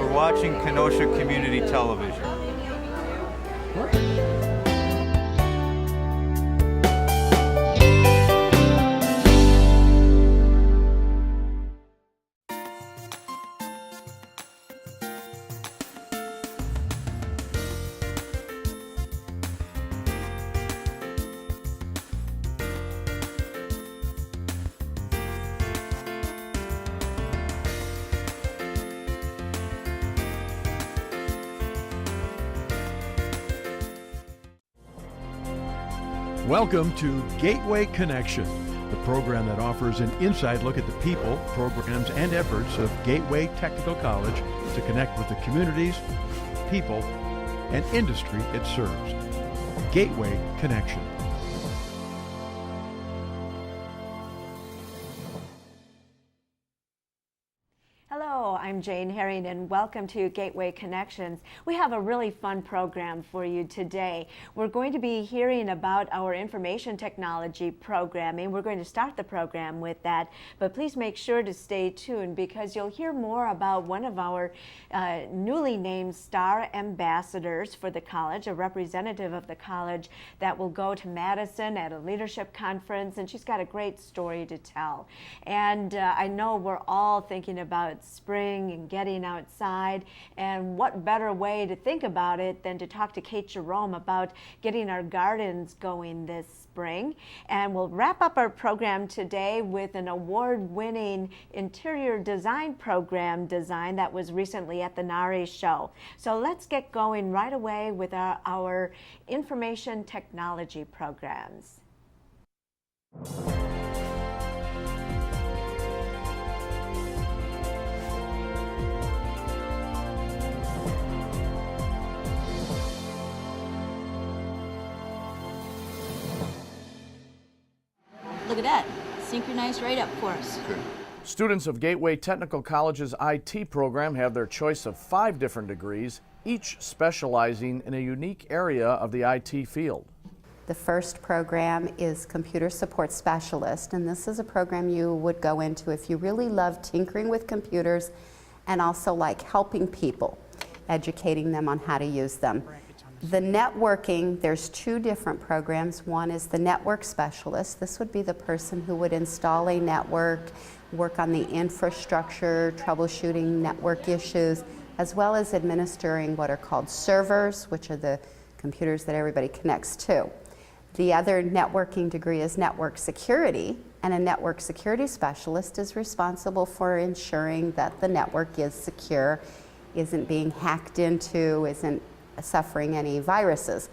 You're watching Kenosha Community Television. Welcome to Gateway Connection, the program that offers an inside look at the people, programs, and efforts of Gateway Technical College to connect with the communities, people, and industry it serves. Gateway Connection. Hello, I'm Jayne Herring and welcome to Gateway Connections. We have a really fun program for you today. We're going to be hearing about our information technology programming. We're going to start the program with that, but please make sure to stay tuned because you'll hear more about one of our newly named star ambassadors for the college, a representative of the college that will go to Madison at a leadership conference, and she's got a great story to tell. And I know we're all thinking about spring and getting outside, and what better way to think about it than to talk to Kate Jermoe about getting our gardens going this spring. And we'll wrap up our program today with an award-winning interior design program design that was recently at the NARI show. So let's get going right away with our information technology programs. Look at that, synchronized right up for us. Students of Gateway Technical College's IT program have their choice of 5 different degrees, each specializing in a unique area of the IT field. The first program is Computer Support Specialist, and this is a program you would go into if you really love tinkering with computers and also like helping people, educating them on how to use them. The networking, there's 2 different programs. One is the network specialist. This would be the person who would install a network, work on the infrastructure, troubleshooting network issues, as well as administering what are called servers, which are the computers that everybody connects to. The other networking degree is network security, and a network security specialist is responsible for ensuring that the network is secure, isn't being hacked into, isn't suffering any viruses.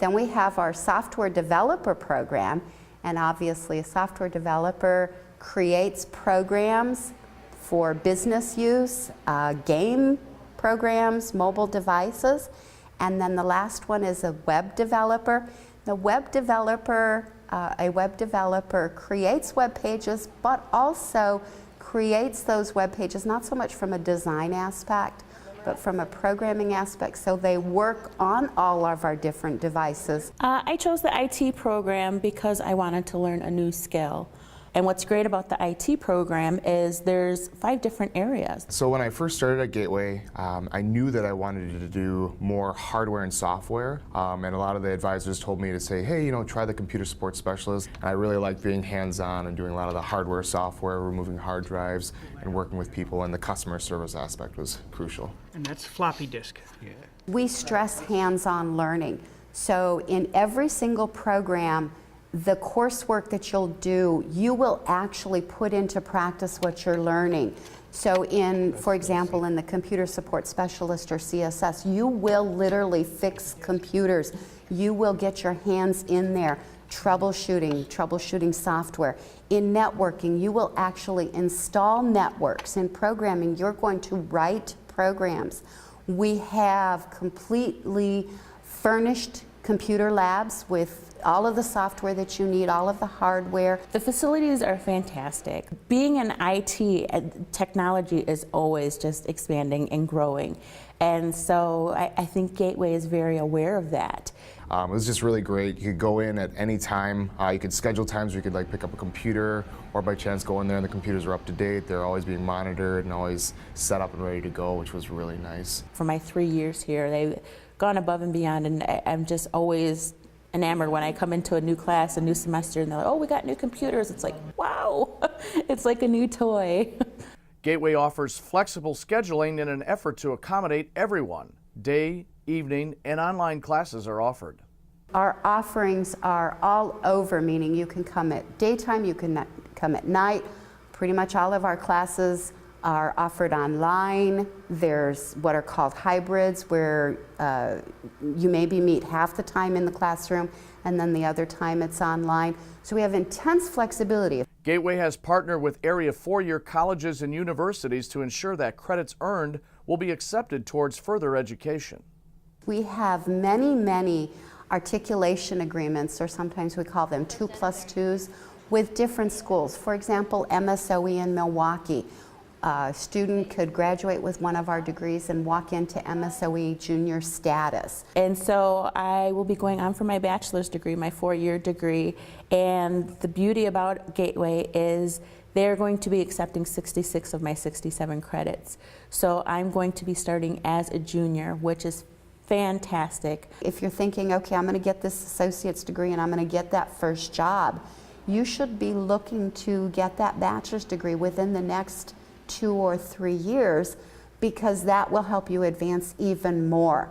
Then we have our software developer program, and obviously a software developer creates programs for business use, game programs, mobile devices, and then the last one is a web developer. The web developer, a web developer creates web pages, but also creates those web pages not so much from a design aspect, but from a programming aspect, so they work on all of our different devices. I chose the IT program because I wanted to learn a new skill. And what's great about the IT program is there's 5 different areas. So when I first started at Gateway, I knew that I wanted to do more hardware and software, and a lot of the advisors told me to say, hey, try the computer support specialist. And I really like being hands-on and doing a lot of the hardware, software, removing hard drives, and working with people, and the customer service aspect was crucial. And that's floppy disk. Yeah. We stress hands-on learning. So in every single program, the coursework that you'll do, you will actually put into practice what you're learning. So for example, in the computer support specialist or CSS, you will literally fix computers. You will get your hands in there, troubleshooting software. In networking, you will actually install networks. In programming, you're going to write programs. We have completely furnished computer labs with all of the software that you need, all of the hardware. The facilities are fantastic. Being in IT, technology is always just expanding and growing. And so I think Gateway is very aware of that. It was just really great. You could go in at any time. You could schedule times where you could like pick up a computer, or by chance go in there and the computers are up to date. They're always being monitored and always set up and ready to go, which was really nice. For my 3 years here, they've gone above and beyond, and I'm just always enamored when I come into a new class, a new semester, and they're like, oh, we got new computers. It's like, wow, it's like a new toy. Gateway offers flexible scheduling in an effort to accommodate everyone. Day, evening, and online classes are offered. Our offerings are all over, meaning you can come at daytime, you can come at night. Pretty much all of our classes are offered online. There's what are called hybrids, where you maybe meet half the time in the classroom and then the other time it's online. So we have intense flexibility. Gateway has partnered with area four-year colleges and universities to ensure that credits earned will be accepted towards further education. We have many articulation agreements, or sometimes we call them 2+2s, with different schools. For example, MSOE in Milwaukee. A student could graduate with one of our degrees and walk into MSOE junior status. And so I will be going on for my bachelor's degree, my 4-year degree, and the beauty about Gateway is they're going to be accepting 66 of my 67 credits. So I'm going to be starting as a junior, which is fantastic. If you're thinking, okay, I'm going to get this associate's degree and I'm going to get that first job, you should be looking to get that bachelor's degree within the next 2 or 3 years, because that will help you advance even more.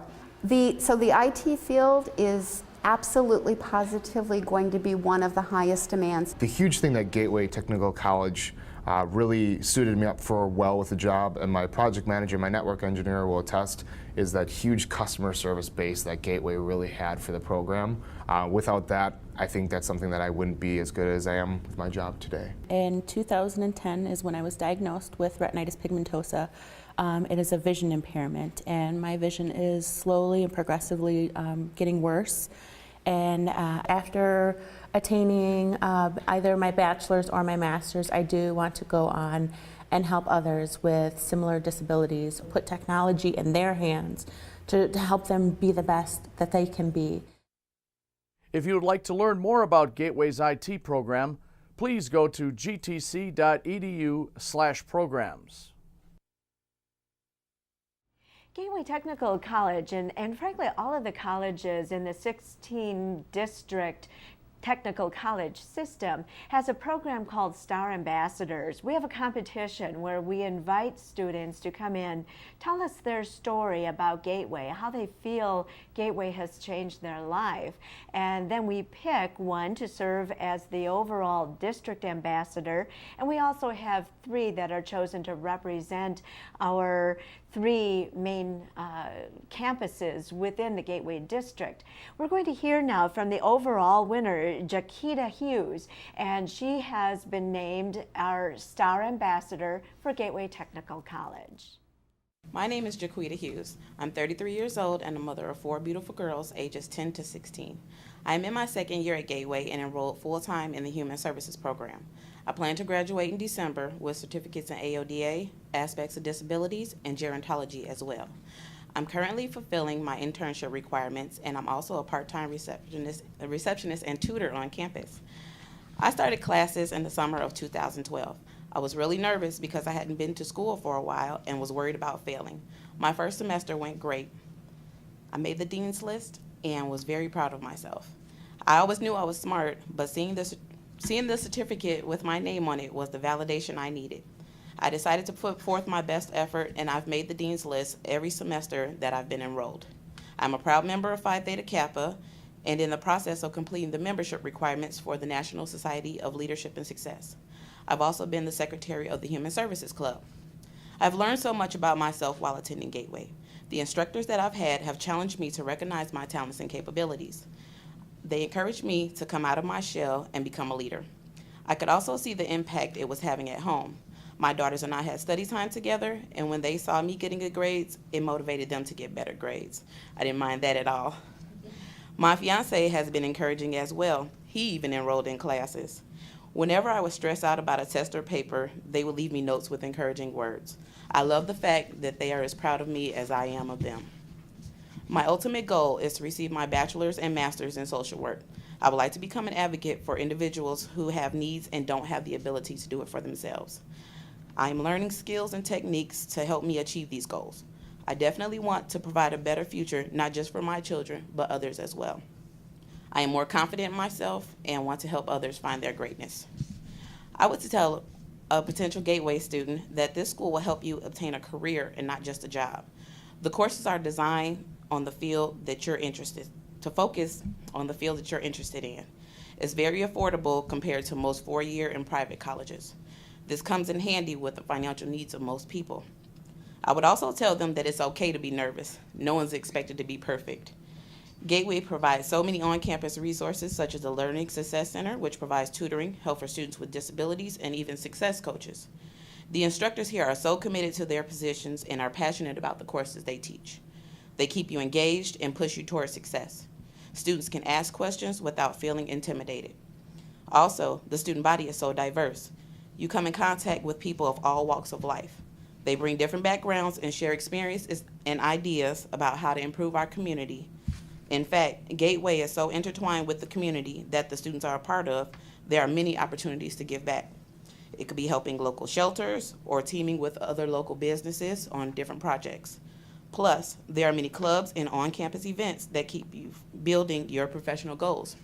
So the IT field is absolutely positively going to be one of the highest demands. The huge thing that Gateway Technical College really suited me up for well with the job, and my project manager, my network engineer will attest, is that huge customer service base that Gateway really had for the program. Without that, I think that's something that I wouldn't be as good as I am with my job today. In 2010 is when I was diagnosed with retinitis pigmentosa. It is a vision impairment, and my vision is slowly and progressively getting worse. And after attaining either my bachelor's or my master's, I do want to go on and help others with similar disabilities, put technology in their hands to help them be the best that they can be. If you would like to learn more about Gateway's IT program, please go to gtc.edu/programs. Gateway Technical College and frankly all of the colleges in the 16 district technical college system has a program called Star Ambassadors. We have a competition where we invite students to come in, tell us their story about Gateway, how they feel Gateway has changed their life, and then we pick one to serve as the overall district ambassador, and we also have 3 that are chosen to represent our 3 main campuses within the Gateway District. We're going to hear now from the overall winner, Jaquita Hughes, and she has been named our Star Ambassador for Gateway Technical College. My name is Jaquita Hughes. I'm 33 years old and a mother of 4 beautiful girls ages 10 to 16. I am in my 2nd year at Gateway and enrolled full-time in the Human Services program. I plan to graduate in December with certificates in AODA, aspects of disabilities, and gerontology as well. I'm currently fulfilling my internship requirements, and I'm also a part-time receptionist and tutor on campus. I started classes in the summer of 2012. I was really nervous because I hadn't been to school for a while and was worried about failing. My first semester went great. I made the dean's list and was very proud of myself. I always knew I was smart, but seeing the certificate with my name on it was the validation I needed. I decided to put forth my best effort, and I've made the dean's list every semester that I've been enrolled. I'm a proud member of Phi Theta Kappa and in the process of completing the membership requirements for the National Society of Leadership and Success. I've also been the secretary of the Human Services Club. I've learned so much about myself while attending Gateway. The instructors that I've had have challenged me to recognize my talents and capabilities. They encouraged me to come out of my shell and become a leader. I could also see the impact it was having at home. My daughters and I had study time together, and when they saw me getting good grades, it motivated them to get better grades. I didn't mind that at all. My fiance has been encouraging as well. He even enrolled in classes. Whenever I was stressed out about a test or paper, they would leave me notes with encouraging words. I love the fact that they are as proud of me as I am of them. My ultimate goal is to receive my bachelor's and master's in social work. I would like to become an advocate for individuals who have needs and don't have the ability to do it for themselves. I am learning skills and techniques to help me achieve these goals. I definitely want to provide a better future, not just for my children, but others as well. I am more confident in myself and want to help others find their greatness. I would tell a potential Gateway student that this school will help you obtain a career and not just a job. The courses are designed on the field that you're interested, to focus on the field that you're interested in. It's very affordable compared to most four-year and private colleges. This comes in handy with the financial needs of most people. I would also tell them that it's okay to be nervous. No one's expected to be perfect. Gateway provides so many on-campus resources such as the Learning Success Center, which provides tutoring, help for students with disabilities, and even success coaches. The instructors here are so committed to their positions and are passionate about the courses they teach. They keep you engaged and push you towards success. Students can ask questions without feeling intimidated. Also, the student body is so diverse. You come in contact with people of all walks of life. They bring different backgrounds and share experiences and ideas about how to improve our community. In fact, Gateway is so intertwined with the community that the students are a part of, there are many opportunities to give back. It could be helping local shelters or teaming with other local businesses on different projects. Plus, there are many clubs and on-campus events that keep you building your professional goals.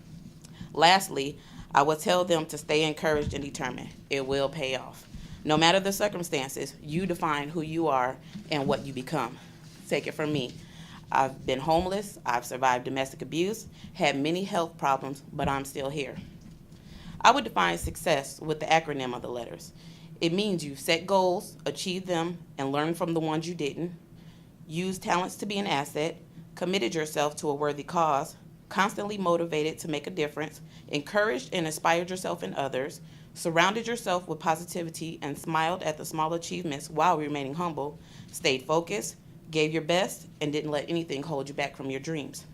Lastly, I would tell them to stay encouraged and determined. It will pay off. No matter the circumstances, you define who you are and what you become. Take it from me. I've been homeless, I've survived domestic abuse, had many health problems, but I'm still here. I would define success with the acronym of the letters. It means you set goals, achieve them, and learn from the ones you didn't. Use talents to be an asset, committed yourself to a worthy cause, constantly motivated to make a difference, encouraged and inspired yourself and others, surrounded yourself with positivity and smiled at the small achievements while remaining humble, stayed focused, gave your best, and didn't let anything hold you back from your dreams.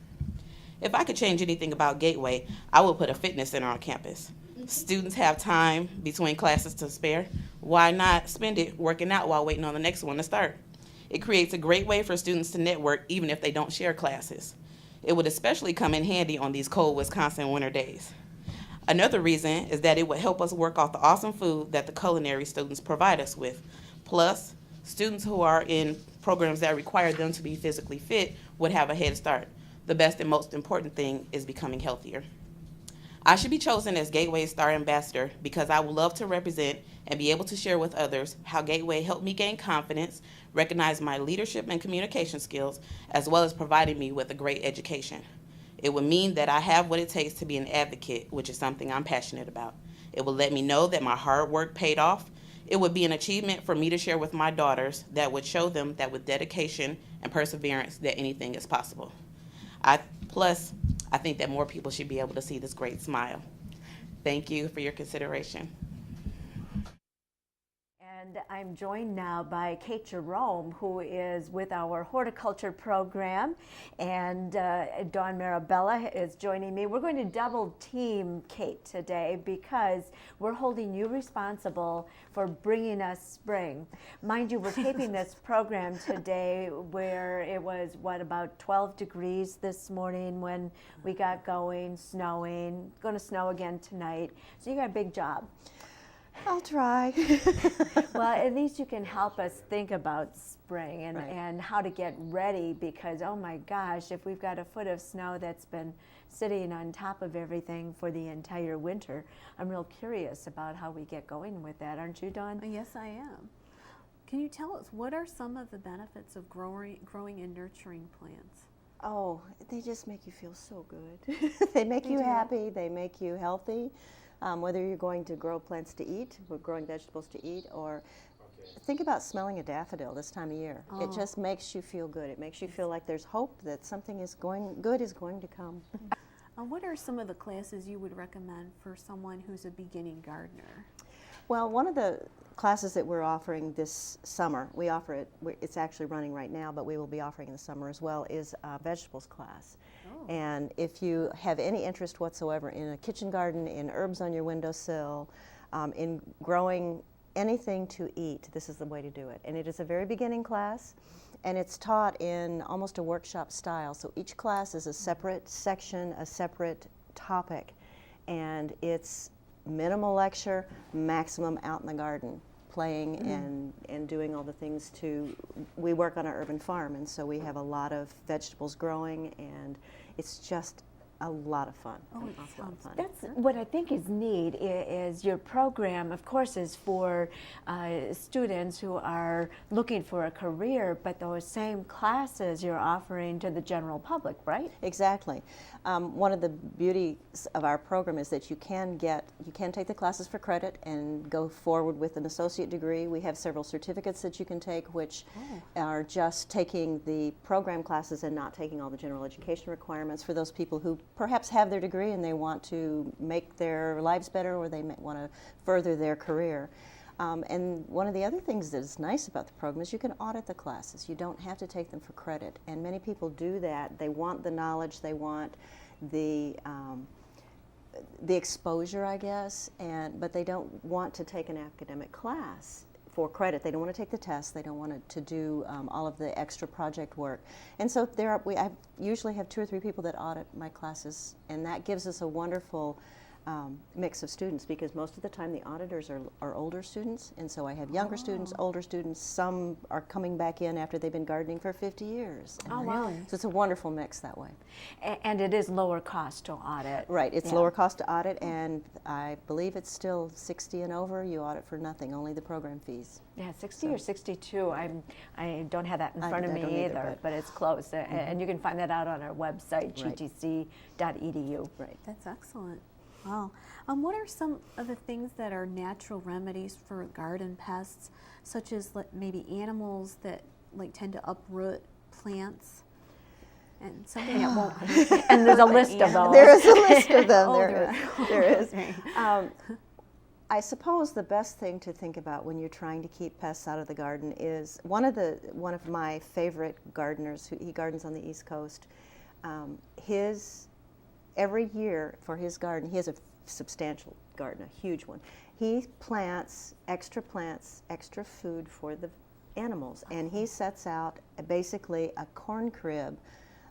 If I could change anything about Gateway, I would put a fitness center on campus. Students have time between classes to spare. Why not spend it working out while waiting on the next one to start? It creates a great way for students to network even if they don't share classes. It would especially come in handy on these cold Wisconsin winter days. Another reason is that it would help us work off the awesome food that the culinary students provide us with. Plus, students who are in programs that require them to be physically fit would have a head start. The best and most important thing is becoming healthier. I should be chosen as Gateway's Star Ambassador because I would love to represent and be able to share with others how Gateway helped me gain confidence, recognize my leadership and communication skills, as well as providing me with a great education. It would mean that I have what it takes to be an advocate, which is something I'm passionate about. It will let me know that my hard work paid off. It would be an achievement for me to share with my daughters that would show them that with dedication and perseverance that anything is possible. Plus, I think that more people should be able to see this great smile. Thank you for your consideration. And I'm joined now by Kate Jermoe, who is with our horticulture program, and Dawn Marabella is joining me. We're going to double team Kate today because we're holding you responsible for bringing us spring. Mind you, we're taping this program today where it was, about 12 degrees this morning when we got going, snowing, going to snow again tonight. So you got a big job. I'll try. Well, at least you can help us think about spring and how to get ready because, oh my gosh, if we've got a foot of snow that's been sitting on top of everything for the entire winter, I'm real curious about how we get going with that. Aren't you, Dawn? Yes, I am. Can you tell us, what are some of the benefits of growing and nurturing plants? Oh, they just make you feel so good. They make you happy, they make you healthy. Whether you're going to grow plants to eat, or growing vegetables to eat, or think about smelling a daffodil this time of year. It just makes you feel good. It makes you feel like there's hope that something good is going to come. What are some of the classes you would recommend for someone who's a beginning gardener? Well, one of the classes that we're offering this summer, we offer it, it's actually running right now, but we will be offering in the summer as well, is a vegetables class. And if you have any interest whatsoever in a kitchen garden, in herbs on your windowsill, in growing anything to eat, this is the way to do it. And it is a very beginning class, and it's taught in almost a workshop style. So each class is a separate section, a separate topic, and it's minimal lecture, maximum out in the garden, playing and doing all the things we work on an urban farm, and so we have a lot of vegetables growing, and it's just a lot of fun. Oh, it sounds fun. That's what I think is neat is your program, of course, is for students who are looking for a career, but those same classes you're offering to the general public, right? Exactly. One of the beauties of our program is that you can take the classes for credit and go forward with an associate degree. We have several certificates that you can take, which are just taking the program classes and not taking all the general education requirements for those people who perhaps have their degree and they want to make their lives better, or they want to further their career. And one of the other things that is nice about the program is you can audit the classes. You don't have to take them for credit, and many people do that. They want the knowledge, they want the exposure, I guess, but they don't want to take an academic class for credit. They don't want to take the test. They don't want to do all of the extra project work. And so I usually have 2 or 3 people that audit my classes, and that gives us a wonderful mix of students, because most of the time the auditors are older students, and so I have younger students, older students. Some are coming back in after they've been gardening for 50 years. Oh, wow. So it's a wonderful mix that way. And it is lower cost to audit. Right, it's lower cost to audit, and I believe it's still 60 and over. You audit for nothing, only the program fees. Yeah, 60 or 62. I don't have that in front of me either, but it's close. And you can find that out on our website, gtc.edu. Right. That's excellent. Wow. What are some of the things that are natural remedies for garden pests, such as maybe animals that tend to uproot plants? And something that won't. And there's a list of those. There is a list of them. Oh, there is. I suppose the best thing to think about when you're trying to keep pests out of the garden is one of my favorite gardeners. He gardens on the East Coast. Every year for his garden, he has a substantial garden, a huge one. He plants extra food for the animals, and he sets out basically a corn crib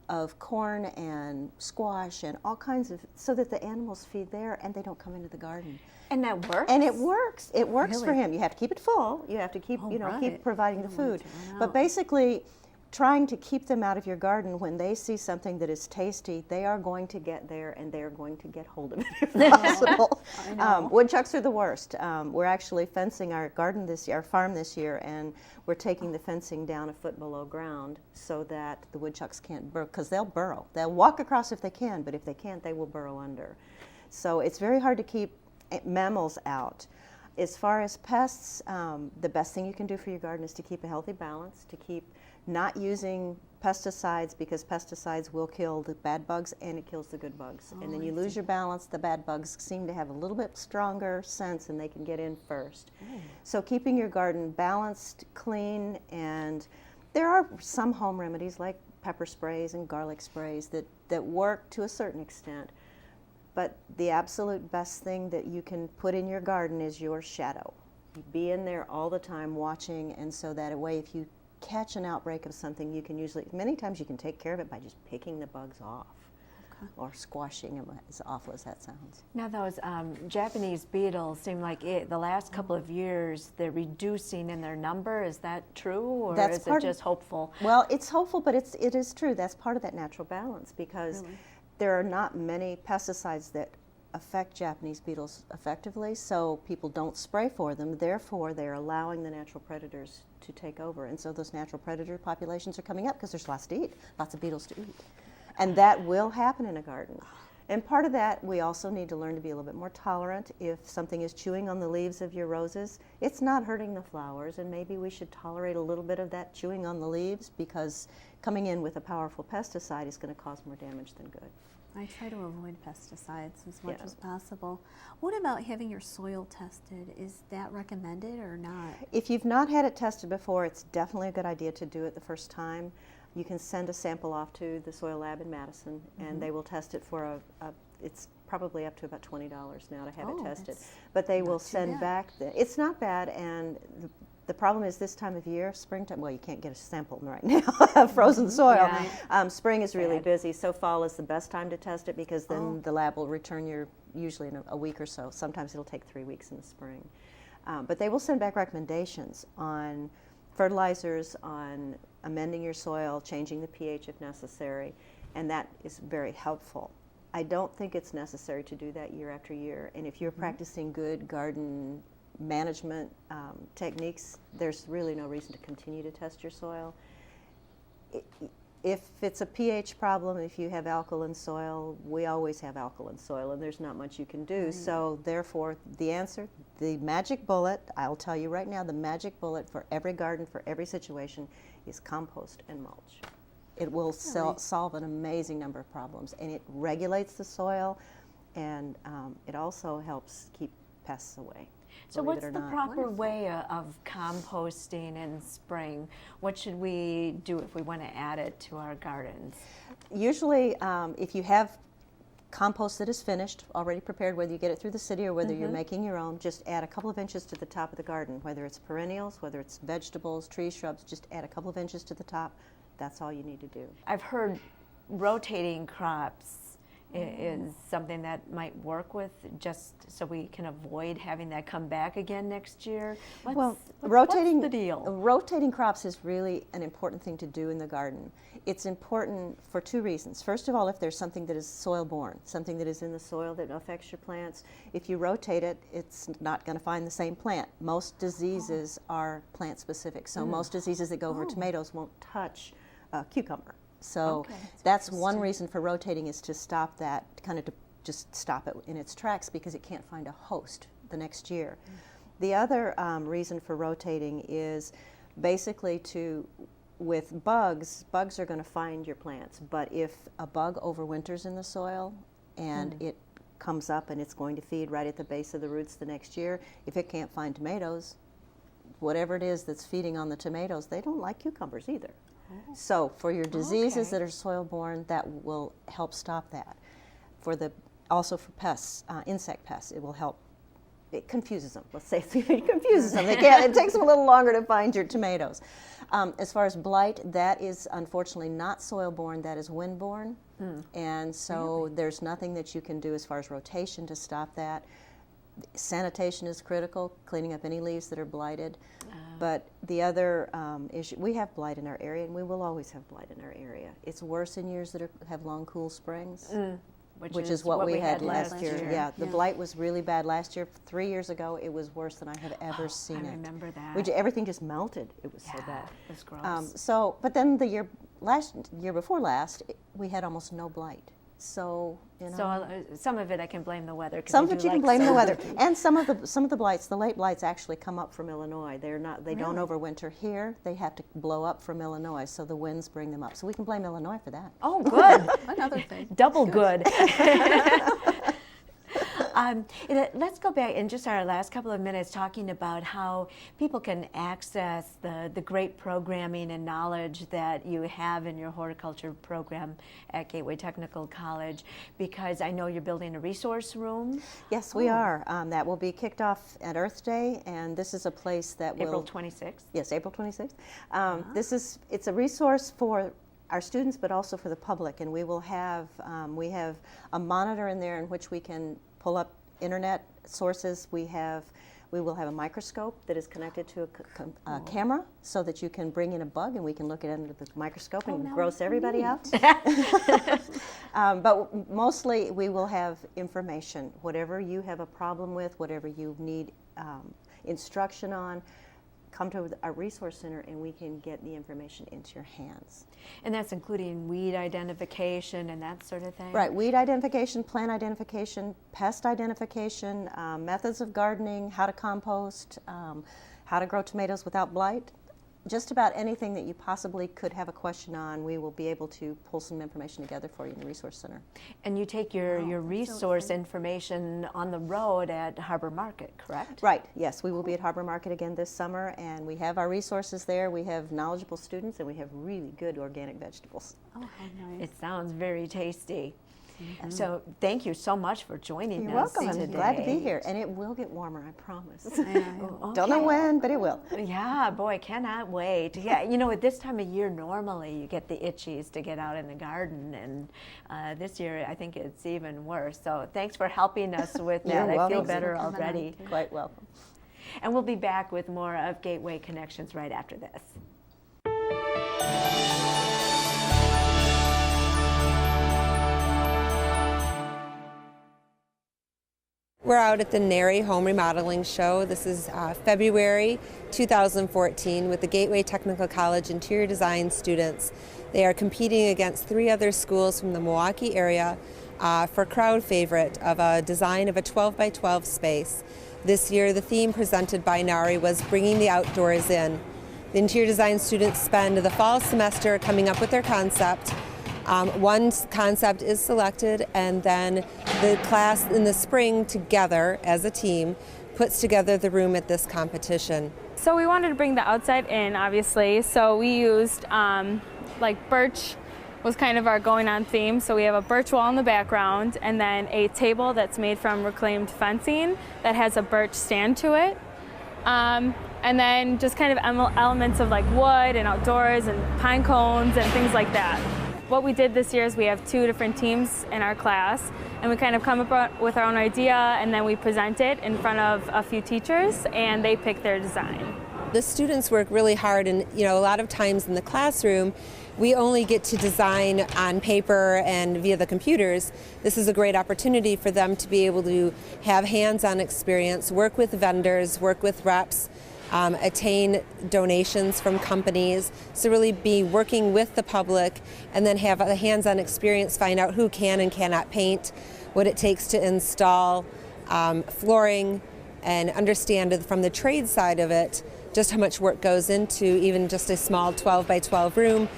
of corn and squash and all kinds of, so that the animals feed there and they don't come into the garden. And that works? And it works. It works Really? for him. You have to keep it full. You have to keep, keep providing the food. Wow. But basically, trying to keep them out of your garden, when they see something that is tasty, they are going to get there and they are going to get hold of it if possible. I know. Woodchucks are the worst. We're actually fencing our farm this year, and we're taking the fencing down a foot below ground so that the woodchucks can't burrow, because they'll burrow. They'll walk across if they can, but if they can't, they will burrow under. So it's very hard to keep mammals out. As far as pests, the best thing you can do for your garden is to keep a healthy balance, to keep not using pesticides, because pesticides will kill the bad bugs and it kills the good bugs. And then you lose your balance. The bad bugs seem to have a little bit stronger sense and they can get in first. So keeping your garden balanced, clean, and there are some home remedies like pepper sprays and garlic sprays that work to a certain extent. But the absolute best thing that you can put in your garden is your shadow. Be in there all the time watching, and so that way if you catch an outbreak of something, you can many times you can take care of it by just picking the bugs off or squashing them, as awful as that sounds. Now those Japanese beetles seem like the last couple of years they're reducing in their number. Is that true, or is it just hopeful? Well, it's hopeful, but it is true. That's part of that natural balance, because there are not many pesticides that affect Japanese beetles effectively, so people don't spray for them. Therefore, they're allowing the natural predators to take over, and so those natural predator populations are coming up because there's lots to eat, lots of beetles to eat. And that will happen in a garden. And part of that, we also need to learn to be a little bit more tolerant. If something is chewing on the leaves of your roses, it's not hurting the flowers, and maybe we should tolerate a little bit of that chewing on the leaves, because coming in with a powerful pesticide is going to cause more damage than good. I try to avoid pesticides as much Yeah. as possible. What about having your soil tested? Is that recommended or not? If you've not had it tested before, it's definitely a good idea to do it the first time. You can send a sample off to the soil lab in Madison, and they will test it for it's probably up to about $20 now to have it tested. But they will send back it's not bad, and the problem is this time of year, springtime, well, you can't get a sample right now of frozen soil. Spring is really busy, so fall is the best time to test it because then the lab will return usually in a week or so. Sometimes it'll take 3 weeks in the spring. But they will send back recommendations on fertilizers, on amending your soil, changing the pH if necessary, and that is very helpful. I don't think it's necessary to do that year after year, and if you're practicing good garden management techniques, there's really no reason to continue to test your soil. If it's a pH problem, if you have alkaline soil, we always have alkaline soil, and there's not much you can do. So therefore, the answer, the magic bullet, I'll tell you right now, the magic bullet for every garden, for every situation, is compost and mulch. It will solve an amazing number of problems, and it regulates the soil, and it also helps keep pests away. So what's the proper way of composting in spring? What should we do if we want to add it to our gardens? Usually, if you have compost that is finished, already prepared, whether you get it through the city or whether you're making your own, just add a couple of inches to the top of the garden, whether it's perennials, whether it's vegetables, trees, shrubs, just add a couple of inches to the top. That's all you need to do. I've heard rotating crops is something that might work with, just so we can avoid having that come back again next year. What's the deal? Rotating crops is really an important thing to do in the garden. It's important for two reasons. First of all, if there's something that is soil-borne, something that is in the soil that affects your plants, if you rotate it, it's not going to find the same plant. Most diseases are plant-specific, so most diseases that go over tomatoes won't touch cucumber. So that's one reason for rotating, is to stop that, kind of to just stop it in its tracks because it can't find a host the next year. The other reason for rotating is basically with bugs are going to find your plants, but if a bug overwinters in the soil and it comes up and it's going to feed right at the base of the roots the next year, if it can't find tomatoes, whatever it is that's feeding on the tomatoes, they don't like cucumbers either. So for your diseases that are soil-borne, that will help stop that. Also for pests, insect pests, it will help. It confuses them. Let's say it confuses them. It takes them a little longer to find your tomatoes. As far as blight, that is unfortunately not soil-borne. That is wind-borne, and so there's nothing that you can do as far as rotation to stop that. Sanitation is critical, cleaning up any leaves that are blighted. But the other issue, we have blight in our area, and we will always have blight in our area. It's worse in years that have long, cool springs, which is what we had last year. Yeah, the blight was really bad last year. 3 years ago, it was worse than I have ever seen it. I remember that. Everything just melted. It was so bad. It was gross. But then the year before last, we had almost no blight. So some of it I can blame the weather. Some of it you can blame the weather, and some of the blights, the late blights, actually come up from Illinois. They don't overwinter here. They have to blow up from Illinois, so the winds bring them up. So we can blame Illinois for that. Oh, good. Another thing. Double good. Let's go back in just our last couple of minutes talking about how people can access the great programming and knowledge that you have in your horticulture program at Gateway Technical College, because I know you're building a resource room. Yes, we are. That will be kicked off at Earth Day, and this is a place that will... April 26th? Yes, April 26th. It's a resource for our students, but also for the public, and we will have a monitor in there in which we can pull up internet sources. We will have a microscope that is connected to a camera, so that you can bring in a bug and we can look at it under the microscope and gross everybody out. But mostly we will have information. Whatever you have a problem with, whatever you need instruction on, come to our resource center and we can get the information into your hands. And that's including weed identification and that sort of thing? Right, weed identification, plant identification, pest identification, methods of gardening, how to compost, how to grow tomatoes without blight. just about anything that you possibly could have a question on, we will be able to pull some information together for you in the Resource Center. And you take your resource information on the road at Harbor Market, correct? Right, yes. We will be at Harbor Market again this summer, and we have our resources there. We have knowledgeable students, and we have really good organic vegetables. Oh, how nice. It sounds very tasty. So thank you so much for joining You're us welcome. today. I'm glad to be here, and it will get warmer, I promise. Okay. Don't know when, but it will. Yeah, boy, cannot wait. Yeah, you know, at this time of year, normally you get the itchies to get out in the garden, and this year I think it's even worse. So thanks for helping us with that. You're I welcome. feel better already. Quite welcome. And we'll be back with more of Gateway Connections right after this. We're out at the NARI Home Remodeling Show. This is February 2014 with the Gateway Technical College interior design students. They are competing against 3 other schools from the Milwaukee area for crowd favorite of a design of a 12 by 12 space. This year the theme presented by NARI was bringing the outdoors in. The interior design students spend the fall semester coming up with their concept. One concept is selected, and then the class in the spring together as a team puts together the room at this competition. So we wanted to bring the outside in, obviously, so we used like birch was kind of our going on theme. So we have a birch wall in the background, and then a table that's made from reclaimed fencing that has a birch stand to it. And then just kind of elements of like wood and outdoors and pine cones and things like that. What we did this year is we have 2 different teams in our class, and we kind of come up with our own idea, and then we present it in front of a few teachers, and they pick their design. The students work really hard, and a lot of times in the classroom we only get to design on paper and via the computers. This is a great opportunity for them to be able to have hands-on experience, work with vendors, work with reps, attain donations from companies, so really be working with the public and then have a hands-on experience, find out who can and cannot paint, what it takes to install flooring, and understand from the trade side of it just how much work goes into even just a small 12 by 12 room,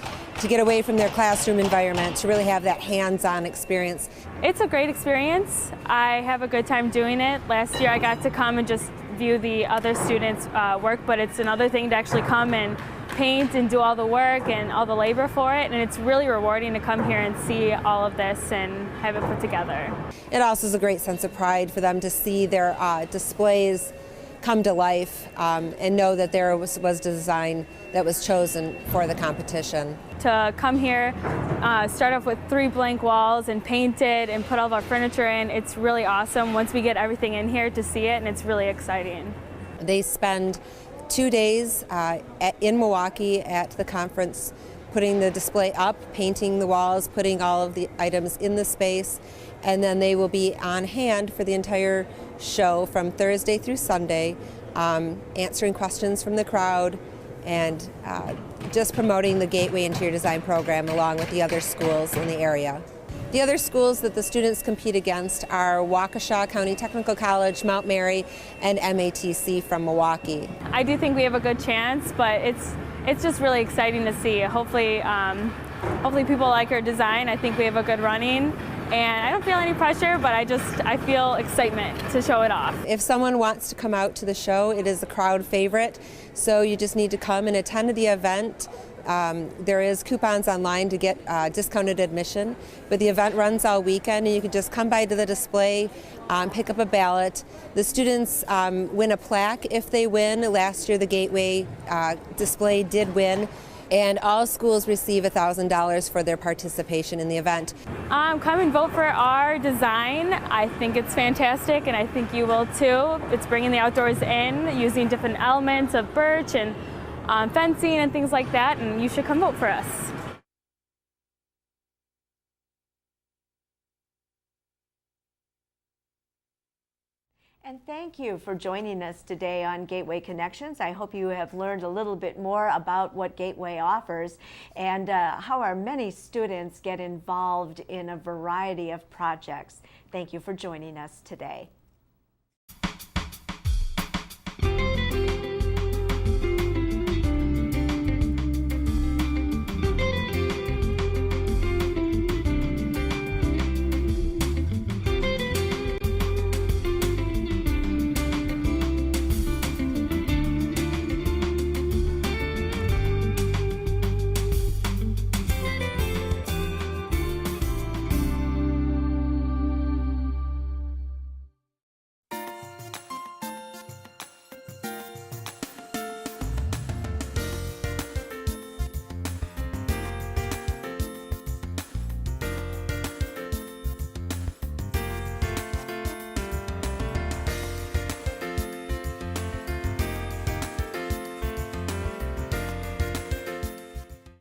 to get away from their classroom environment, to really have that hands-on experience. It's a great experience. I have a good time doing it. Last year I got to come and just view the other students' work, but it's another thing to actually come and paint and do all the work and all the labor for it, and it's really rewarding to come here and see all of this and have it put together. It also is a great sense of pride for them to see their displays come to life and know that there was design that was chosen for the competition. To come here, start off with 3 blank walls and paint it and put all of our furniture in, it's really awesome once we get everything in here to see it, and it's really exciting. They spend 2 days in Milwaukee at the conference, putting the display up, painting the walls, putting all of the items in the space, and then they will be on hand for the entire show from Thursday through Sunday, answering questions from the crowd and just promoting the Gateway Interior Design program along with the other schools in the area. The other schools that the students compete against are Waukesha County Technical College, Mount Mary, and MATC from Milwaukee. I do think we have a good chance, but it's just really exciting to see. Hopefully people like our design. I think we have a good running, and I don't feel any pressure, but I feel excitement to show it off. If someone wants to come out to the show, it is a crowd favorite, so you just need to come and attend the event. There is coupons online to get discounted admission, but the event runs all weekend, and you can just come by to the display, pick up a ballot. The students win a plaque if they win. Last year the Gateway display did win, and all schools receive $1,000 for their participation in the event. Come and vote for our design. I think it's fantastic, and I think you will too. It's bringing the outdoors in, using different elements of birch and fencing and things like that, and you should come vote for us. And thank you for joining us today on Gateway Connections. I hope you have learned a little bit more about what Gateway offers and how our many students get involved in a variety of projects. Thank you for joining us today.